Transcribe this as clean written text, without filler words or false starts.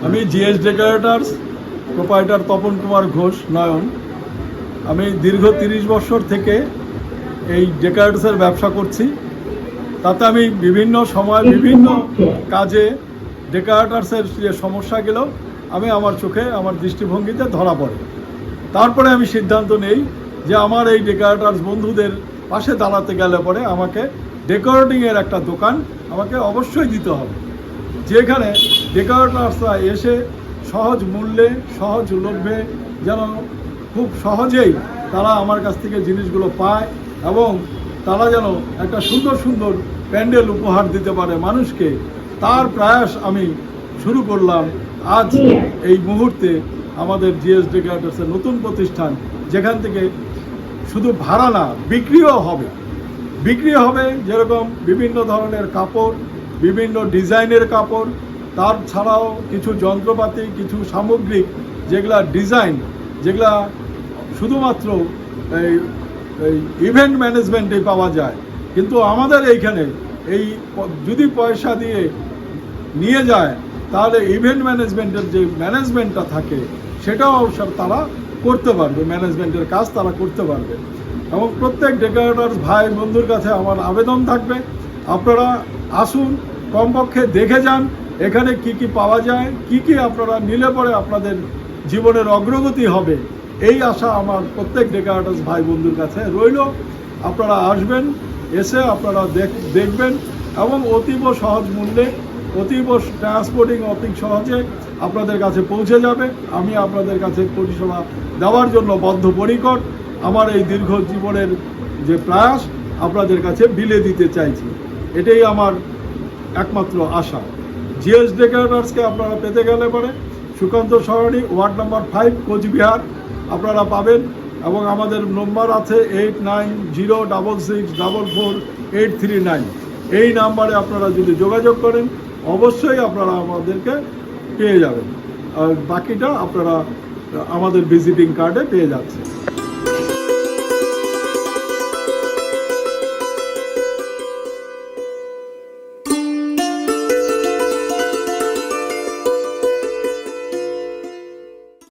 আমি GS decorators proprietor Tapan Kumar Ghosh Nayan. আমি দীর্ঘ 30 বছর থেকে এই ডেকোরেটরসের ব্যবসা করছি। তাতে আমি বিভিন্ন সময় বিভিন্ন কাজে ডেকোরেটরসের যে সমস্যাগুলো আমি আমার চোখে আমার দৃষ্টিভঙ্গিতে ধরা পড়ে। তারপরে আমি সিদ্ধান্ত নেই যে আমার এই ডেকোরেটরস বন্ধুদের পাশে দাঁড়াতে গেলে পরে আমাকে ডেকোরেটিংয়ের একটা দোকান আমাকে অবশ্যই দিতে হবে, যেখানে ডেকোরেটরসরা এসে সহজ মূল্যে সহজ লভ্যে যেন খুব সহজেই তারা আমার কাছ থেকে জিনিসগুলো পায় এবং তারা যেন একটা সুন্দর সুন্দর প্যান্ডেল উপহার দিতে পারে মানুষকে। তার প্রয়াস আমি শুরু করলাম আজ এই মুহূর্তে আমাদের জিএস ডেকোরেটরসের নতুন প্রতিষ্ঠান, যেখান থেকে শুধু ভাড়া না বিক্রি হবে যেরকম বিভিন্ন ধরনের কাপড়, বিভিন্ন ডিজাইনের কাপড়, তার ছাড়াও কিছু যন্ত্রপাতি, কিছু সামগ্রিক যেগুলা ডিজাইন, যেগুলা শুধুমাত্র এই ইভেন্ট ম্যানেজমেন্টে পাওয়া যায়। কিন্তু আমাদের এইখানে এই যদি পয়সা দিয়ে নিয়ে যায় তাহলে ইভেন্ট ম্যানেজমেন্টের যে ম্যানেজমেন্টটা থাকে সেটাও তারা করতে পারবে, ম্যানেজমেন্টের কাজ তারা করতে পারবে। এবং প্রত্যেক ডেকোরেটরস ভাই বন্ধুর কাছে আমার আবেদন থাকবে, আপনারা আসুন, কমপক্ষে দেখে যান এখানে কি কি পাওয়া যায়, কি কি আপনারা নিলে পরে আপনাদের জীবনের অগ্রগতি হবে, এই আশা আমার প্রত্যেক ডেকোরেটরস ভাই বন্ধুর কাছে রইল। আপনারা আসবেন, এসে আপনারা দেখবেন এবং অতীব সহজ মূল্যে, অতীব ট্রান্সপোর্টিং অতি সহজে আপনাদের কাছে পৌঁছে যাবে। আমি আপনাদের কাছে পরিষেবা দেওয়ার জন্য বদ্ধপরিকর। আমার এই দীর্ঘ জীবনের যে প্রয়াস আপনাদের কাছে বিলে দিতে চাইছি, এটাই আমার একমাত্র আশা। জিএস ডেকোরেটরসকে আপনারা পেতে গেলে পরে সুকান্ত সরণি, ওয়ার্ড নম্বর 5, কোচবিহার আপনারা পাবেন। এবং আমাদের নম্বর আছে 8906644839। এই নাম্বারে আপনারা যদি যোগাযোগ করেন অবশ্যই আপনারা আমাদেরকে পেয়ে যাবেন। আর বাকিটা আপনারা আমাদের ভিজিটিং কার্ডে পেয়ে যাচ্ছেন।